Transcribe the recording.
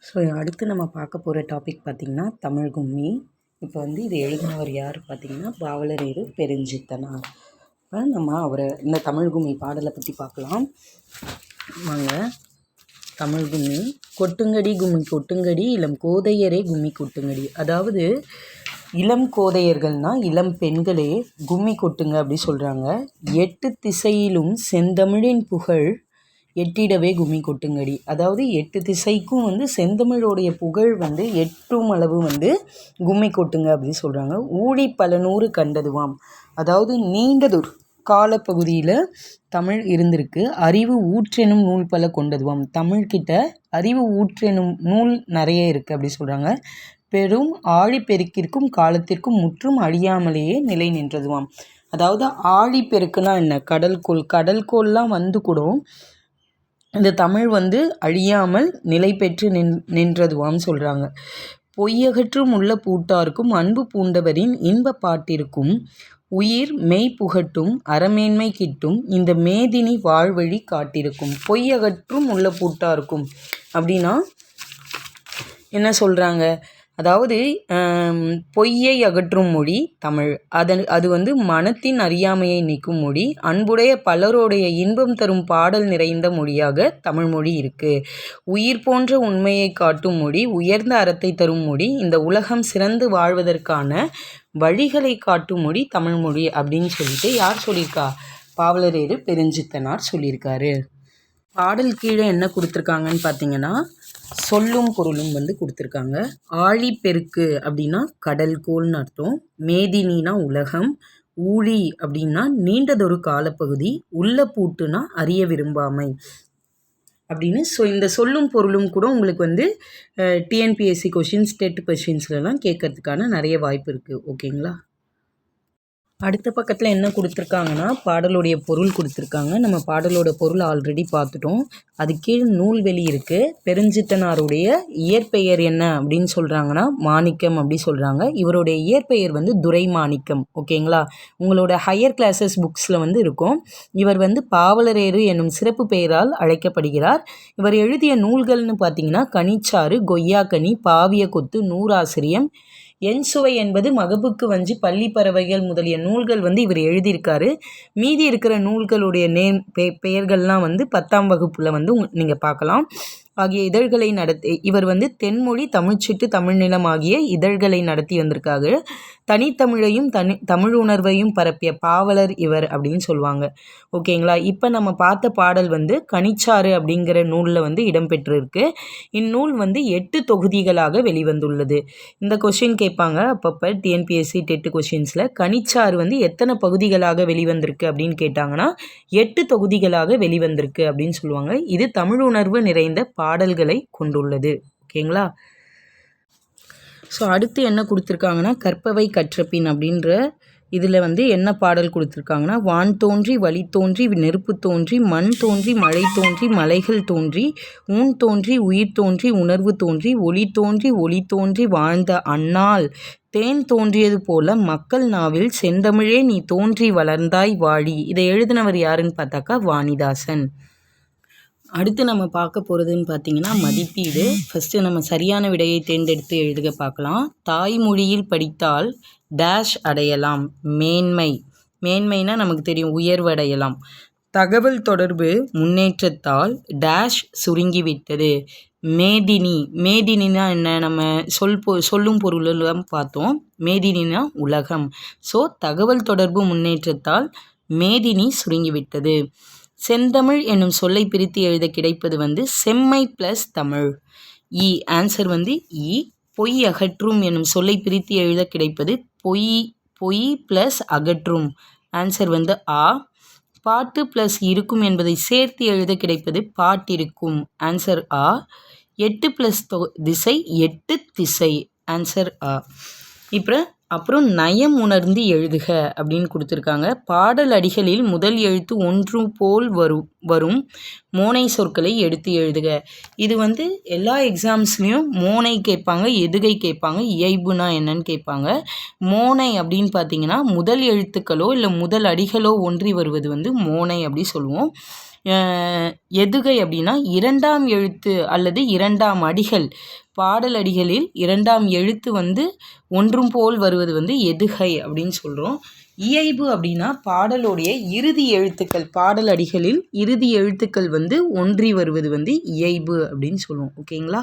So அடுத்து நம்ம பார்க்க போகிற டாபிக் பார்த்திங்கன்னா தமிழ் கும்மி. இப்போ வந்து இது எழுதினவர் யார் பார்த்திங்கன்னா பாவலரேறு பெருஞ்சித்தனார். இப்போ நம்ம அவரை இந்த தமிழ் கும்மி பாடலை பற்றி பார்க்கலாம் வாங்க. தமிழ் கும்மி. கொட்டுங்கடி கும்மி கொட்டுங்கடி இளம் கோதையரே கும்மி கொட்டுங்கடி. அதாவது இளம் கோதையர்கள்னால் இளம் பெண்களே கும்மி கொட்டுங்க அப்படி சொல்கிறாங்க. 8 திசையிலும் செந்தமிழின் புகழ் எட்டிடவே கும்மி கொட்டுங்கடி. அதாவது 8 திசைக்கும் வந்து செந்தமிழோடைய புகழ் வந்து எட்டும் அளவு வந்து கும்மி கொட்டுங்க அப்படின்னு சொல்கிறாங்க. ஊழி பல நூறு கண்டதுவாம். அதாவது நீண்டதொரு காலப்பகுதியில் தமிழ் இருந்திருக்கு. அறிவு ஊற்றெனும் நூல் பல கொண்டதுவாம். தமிழ்கிட்ட அறிவு ஊற்றெனும் நூல் நிறைய இருக்குது அப்படி சொல்கிறாங்க. பெரும் ஆழிப்பெருக்கிற்கும் காலத்திற்கும் முற்றும் அழியாமலேயே நிலை நின்றதுவாம். அதாவது ஆழிப்பெருக்குனா என்ன? கடல்கோள்லாம் வந்து கூட இந்த தமிழ் வந்து அழியாமல் நிலை பெற்று நின்றதுவான்னு சொல்கிறாங்க. பொய்யகற்றும் உள்ள பூட்டார்க்கும் அன்பு பூண்டவரின் இன்ப பாட்டிற்கும் உயிர் மெய் புகட்டும் அறமேன்மை கிட்டும் இந்த மேதினி வாழ்வழி காட்டிருக்கும். பொய்யகற்றும் உள்ள பூட்டார்க்கும் அப்படின்னா என்ன சொல்கிறாங்க? அதாவது பொய்யை அகற்றும் மொழி தமிழ். அது வந்து மனத்தின் அறியாமையை நீக்கும் மொழி. அன்புடைய பலருடைய இன்பம் தரும் பாடல் நிறைந்த மொழியாக தமிழ் மொழி இருக்குது. உயிர் போன்ற உண்மையை காட்டும் மொழி, உயர்ந்த அறத்தை தரும் மொழி, இந்த உலகம் சிறந்து வாழ்வதற்கான வழிகளை காட்டும் மொழி தமிழ் மொழி அப்படின்னு சொல்லிட்டு யார் சொல்லியிருக்கா? பாவலரேறு பெருஞ்சித்தனார் சொல்லியிருக்காரு. பாடல் கீழே என்ன கொடுத்துருக்காங்கன்னு பார்த்தீங்கன்னா சொல்லும் பொருளும் வந்து கொடுத்துருக்காங்க. ஆழிப்பெருக்கு அப்படின்னா கடல்கோள்னு அர்த்தம். மேதினினா உலகம். ஊழி அப்படின்னா நீண்டதொரு காலப்பகுதி. உள்ள பூட்டுனா அறிய விரும்பாமை அப்படின்னு. ஸோ இந்த சொல்லும் பொருளும் கூட உங்களுக்கு வந்து டிஎன்பிஎஸ்சி கொஷின்ஸ், டெட் கொஷின்ஸ்லாம் கேட்கறதுக்கான நிறைய வாய்ப்பு இருக்குது. ஓகேங்களா? அடுத்த பக்கத்தில் என்ன கொடுத்துருக்காங்கன்னா பாடலுடைய பொருள் கொடுத்துருக்காங்க. நம்ம பாடலோட பொருள் ஆல்ரெடி பார்த்துட்டோம். அது கீழ் நூல்வெளி இருக்குது. பெருஞ்சித்தனாருடைய இயற்பெயர் என்ன அப்படின்னு சொல்கிறாங்கன்னா மாணிக்கம் அப்படி சொல்கிறாங்க. இவருடைய இயற்பெயர் வந்து துரை மாணிக்கம். ஓகேங்களா? உங்களோட ஹையர் கிளாஸஸ் புக்ஸில் வந்து இருக்கும். இவர் வந்து பாவலரேறு என்னும் சிறப்பு பெயரால் அழைக்கப்படுகிறார். இவர் எழுதிய நூல்கள்னு பார்த்தீங்கன்னா கனிச்சாறு, கொய்யாக்கனி, பாவிய கொத்து, நூறாசிரியம், என் சுவை என்பது, மகபுக்கு வஞ்சி, பள்ளி பறவைகள் முதலிய நூல்கள் வந்து இவர் எழுதியிருக்காரு. மீதி இருக்கிற நூல்களுடைய பெயர்கள்லாம் வந்து 10ஆம் வகுப்பில் வந்து நீங்கள் பார்க்கலாம். ஆகிய இதழ்களை இவர் வந்து தென்மொழி, தமிழ்ச்சிட்டு, தமிழ்நிலம் ஆகிய இதழ்களை நடத்தி வந்திருக்காரு. தனித்தமிழையும் தமிழ் உணர்வையும் பரப்பிய பாவலர் இவர் அப்படின்னு சொல்லுவாங்க. ஓகேங்களா? இப்போ நம்ம பார்த்த பாடல் வந்து கனிச்சாறு அப்படிங்கிற நூலில் வந்து இடம்பெற்றிருக்கு. இந்நூல் வந்து 8 தொகுதிகளாக வெளிவந்துள்ளது. இந்த கொஷின் கேட்பாங்க அப்பப்போ டிஎன்பிஎஸ்சி டெட் கொஷின்ஸில். கனிச்சாறு வந்து எத்தனை பகுதிகளாக வெளிவந்திருக்கு அப்படின்னு கேட்டாங்கன்னா 8 தொகுதிகளாக வெளிவந்திருக்கு அப்படின்னு சொல்லுவாங்க. இது தமிழ் உணர்வு நிறைந்த பாடல்களை கொண்டுள்ளது. ஓகேங்களா? ஸோ அடுத்து என்ன கொடுத்துருக்காங்கன்னா கற்பவை கற்றபின் அப்படின்ற இதில் வந்து என்ன பாடல் கொடுத்துருக்காங்கன்னா வான் தோன்றி வழி தோன்றி நெருப்பு தோன்றி மண் தோன்றி மழை தோன்றி மலைகள் தோன்றி ஊன் தோன்றி உயிர் தோன்றி உணர்வு தோன்றி ஒளி தோன்றி வாழ்ந்த அந்நாள் தேன் தோன்றியது போல மக்கள் நாவில் செந்தமிழே நீ தோன்றி வளர்ந்தாய் வாழி. இதை எழுதினவர் யாருன்னு பார்த்தாக்கா வாணிதாசன். அடுத்து நம்ம பார்க்க போகிறதுன்னு பார்த்தீங்கன்னா மதிப்பீடு. ஃபஸ்ட்டு நம்ம சரியான விடையை தேர்ந்தெடுத்து எழுதுக பார்க்கலாம். தாய்மொழியில் படித்தால் டேஷ் அடையலாம். மேன்மைனா நமக்கு தெரியும், உயர்வு அடையலாம். தகவல் தொடர்பு முன்னேற்றத்தால் டேஷ் சுருங்கிவிட்டது. மேதினினா என்ன? நம்ம சொல்லும் பொருளெல்லாம் பார்த்தோம். மேதினினா உலகம். ஸோ தகவல் தொடர்பு முன்னேற்றத்தால் மேதினி சுருங்கிவிட்டது. செந்தமிழ் என்னும் சொல்லை பிரித்து எழுத கிடைப்பது வந்து செம்மை ப்ளஸ் தமிழ். ஆன்சர் வந்து பொய் அகற்றும் என்னும் சொல்லை பிரித்து எழுத கிடைப்பது பொய் ப்ளஸ் அகற்றும். ஆன்சர் வந்து பாட்டு ப்ளஸ் இருக்கும் என்பதை சேர்த்து எழுத கிடைப்பது பாட்டிருக்கும். ஆன்சர் 8 ப்ளஸ் திசை 8 திசை. ஆன்சர் அப்புறம் நயம் உணர்ந்து எழுதுக அப்படின்னு கொடுத்துருக்காங்க. பாடல் அடிகளில் முதல் எழுத்து ஒன்று போல் வரும் மோனை சொற்களை எடுத்து எழுதுக. இது வந்து எல்லா எக்ஸாம்ஸ்லேயும் மோனை கேட்பாங்க, எதுகை கேட்பாங்க, இயைபுனா என்னன்னு கேட்பாங்க. மோனை அப்படின்னு பார்த்தீங்கன்னா முதல் எழுத்துக்களோ இல்லை முதல் அடிகளோ ஒன்றி வருவது வந்து மோனை அப்படி சொல்லுவோம். எதுகை அப்படின்னா இரண்டாம் எழுத்து அல்லது இரண்டாம் அடிகள். பாடல் அடிகளில் இரண்டாம் எழுத்து வந்து ஒன்றும் போல் வருவது வந்து எதுகை அப்படின்னு சொல்கிறோம். இயைபு அப்படின்னா பாடலுடைய இறுதி எழுத்துக்கள், பாடல் அடிகளில் இறுதி எழுத்துக்கள் வந்து ஒன்றி வருவது வந்து இயைபு அப்படின்னு சொல்லுவோம். ஓகேங்களா?